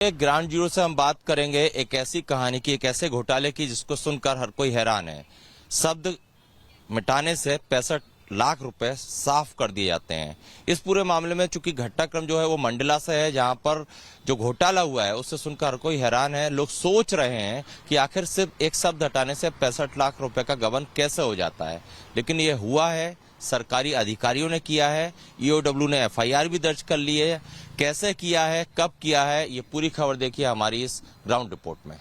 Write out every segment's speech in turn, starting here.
एक ground zero से हम बात करेंगे एक ऐसी कहानी की, एक ऐसे घोटाले की जिसको सुनकर हर कोई हैरान है। शब्द मिटाने से 65 लाख रुपए साफ कर दिए जाते हैं। इस पूरे मामले में चूंकि घटनाक्रम जो है वो मंडला से है, जहां पर जो घोटाला हुआ है उससे सुनकर हर कोई हैरान है। लोग सोच रहे हैं कि आखिर सिर्फ एक शब्द हटाने से 65 लाख रुपए का गबन कैसे हो जाता है, लेकिन ये हुआ है। सरकारी अधिकारियों ने किया है, ईओडब्ल्यू ने एफआईआर भी दर्ज कर ली है। कैसे किया है, कब किया है, ये पूरी खबर देखिए हमारी इस ग्राउंड रिपोर्ट में।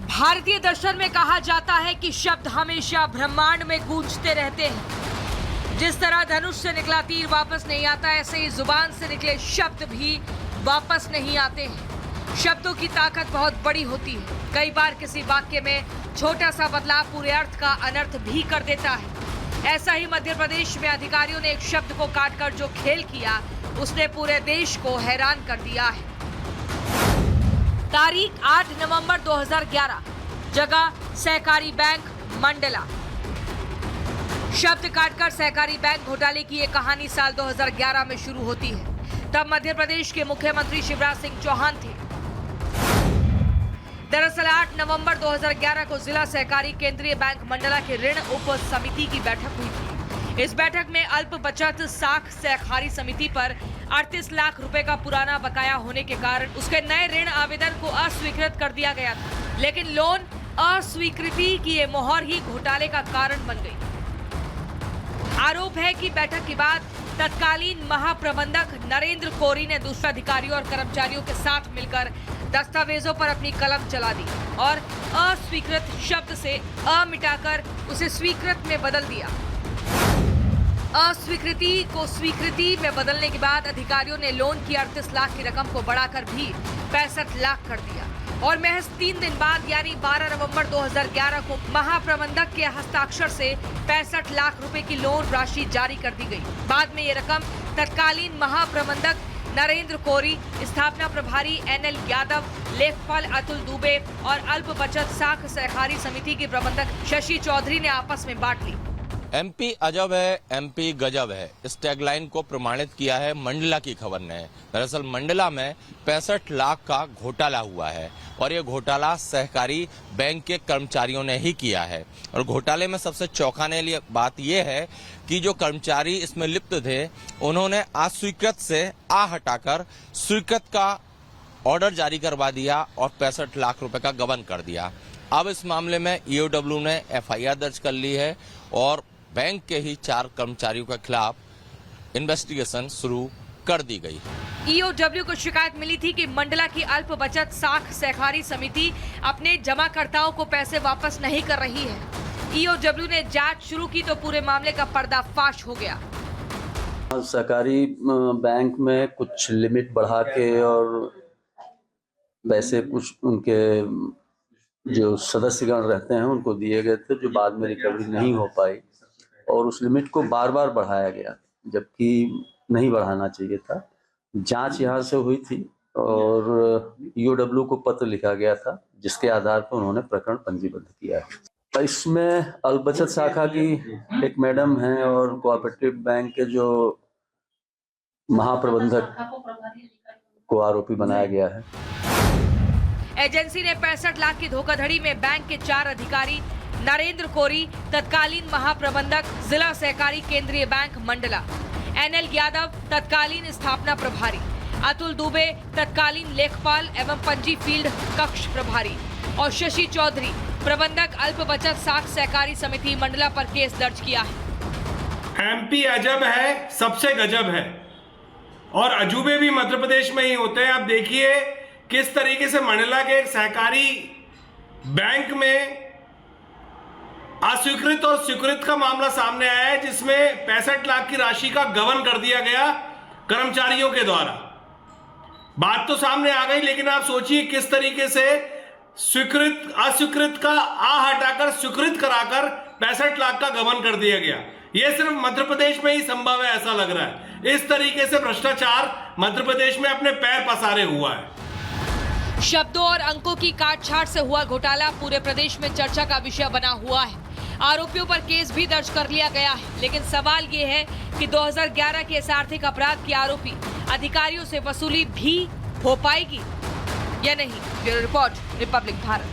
भारतीय दर्शन में कहा जाता है कि शब्द हमेशा ब्रह्मांड में गूंजते रहते हैं। जिस तरह धनुष से निकला तीर वापस नहीं आता, ऐसे ही जुबान से निकले शब्द भी वापस नहीं आते हैं। शब्दों की ताकत बहुत बड़ी होती है। कई बार किसी वाक्य में छोटा सा बदलाव पूरे अर्थ का अनर्थ भी कर देता है। ऐसा ही मध्य प्रदेश में अधिकारियों ने एक शब्द को काटकर जो खेल किया, उसने पूरे देश को हैरान कर दिया है। तारीख 8 नवंबर 2011, जगह सहकारी बैंक मंडला। शब्द काटकर सहकारी बैंक घोटाले की ये कहानी साल 2011 में शुरू होती है। तब मध्य प्रदेश के मुख्यमंत्री शिवराज सिंह चौहान थे। दरअसल 8 नवंबर 2011 को जिला सहकारी केंद्रीय बैंक मंडला के ऋण उप समिति की बैठक हुई थी। इस बैठक में अल्प बचत साख सहकारी समिति पर 38 लाख रुपए का पुराना बकाया होने के कारण उसके नए ऋण आवेदन को अस्वीकृत कर दिया गया था। लेकिन लोन अस्वीकृति की ये मोहर ही घोटाले का कारण बन गई। आरोप है कि बैठक के बाद तत्कालीन महाप्रबंधक नरेंद्र कोरी ने दूसरे अधिकारियों और कर्मचारियों के साथ मिलकर दस्तावेजों पर अपनी कलम चला दी और अस्वीकृत शब्द से अ मिटाकर उसे स्वीकृत में बदल दिया। अस्वीकृति को स्वीकृति में बदलने के बाद अधिकारियों ने लोन की 38 लाख की रकम को बढ़ाकर भी 65 लाख कर दिया और महज 3 दिन बाद यानी 12 नवंबर 2011 को महाप्रबंधक के हस्ताक्षर से 65 लाख रुपए की लोन राशि जारी कर दी गई। बाद में ये रकम तत्कालीन महाप्रबंधक नरेंद्र कोरी, स्थापना प्रभारी एनएल यादव, लेखपाल अतुल दुबे और अल्प बचत साख सहकारी समिति के प्रबंधक शशि चौधरी ने आपस में बांट ली। एमपी अजब है, एमपी गजब है, इस टैगलाइन को प्रमाणित किया है मंडला की खबर ने। दरअसल मंडला में 65 लाख का घोटाला हुआ है और ये घोटाला सहकारी बैंक के कर्मचारियों ने ही किया है। और घोटाले में सबसे चौंकाने वाली बात यह है कि जो कर्मचारी इसमें लिप्त थे, उन्होंने अस्वीकृत से आ हटाकर स्वीकृत का ऑर्डर जारी करवा दिया और 65 लाख रुपए का गबन कर दिया। अब इस मामले में ईओडब्ल्यू ने एफआईआर दर्ज कर ली है और बैंक के ही 4 कर्मचारियों के खिलाफ इन्वेस्टिगेशन शुरू कर दी गई। ईओडब्ल्यू को शिकायत मिली थी कि मंडला की अल्प बचत साख सहकारी समिति अपने जमाकर्ताओं को पैसे वापस नहीं कर रही है। ईओडब्ल्यू ने जांच शुरू की तो पूरे मामले का पर्दाफाश हो गया। सहकारी बैंक में कुछ लिमिट बढ़ा के और वैसे कुछ उनके जो सदस्यगण रहते हैं उनको दिए गए थे, जो बाद में रिकवरी नहीं हो पाई और उस लिमिट को बार बार बढ़ाया गया, जबकि नहीं बढ़ाना चाहिए था। जांच यहाँ से हुई थी और ईओडब्ल्यू को पत्र लिखा गया था, जिसके आधार पर उन्होंने प्रकरण पंजीबद्ध किया है। इसमें अल्प बचत शाखा की एक मैडम हैं और कोऑपरेटिव बैंक के जो महाप्रबंधक को आरोपी बनाया गया है। एजेंसी ने 65 लाख की धोखाधड़ी में बैंक के 4 अधिकारी नरेंद्र कोरी, तत्कालीन महाप्रबंधक जिला सहकारी केंद्रीय बैंक मंडला, एनएल यादव, तत्कालीन स्थापना प्रभारी, अतुल दुबे, तत्कालीन लेखपाल एवं पंजी फील्ड कक्ष प्रभारी और शशि चौधरी, प्रबंधक अल्प बचत साख सहकारी समिति मंडला पर केस दर्ज किया है। एमपी अजब है, सबसे गजब है और अजूबे भी मध्य प्रदेश में ही होते हैं। आप देखिए किस तरीके से मंडला के एक सहकारी बैंक में अस्वीकृत और स्वीकृत का मामला सामने आया है, जिसमें 65 लाख की राशि का गबन कर दिया गया कर्मचारियों के द्वारा। बात तो सामने आ गई, लेकिन आप सोचिए किस तरीके से स्वीकृत अस्वीकृत का आ हटाकर स्वीकृत कराकर 65 लाख का गबन कर दिया गया। यह सिर्फ मध्य प्रदेश में ही संभव है, ऐसा लग रहा है। इस तरीके से भ्रष्टाचार मध्य प्रदेश में अपने पैर पसारे हुआ है। शब्दों और अंकों की काट-छाट से हुआ घोटाला पूरे प्रदेश में चर्चा का विषय बना हुआ है। आरोपियों पर केस भी दर्ज कर लिया गया है, लेकिन सवाल ये है कि 2011 के इस आर्थिक अपराध के आरोपी अधिकारियों से वसूली भी हो पाएगी या नहीं। Bureau report, Republic Bharat.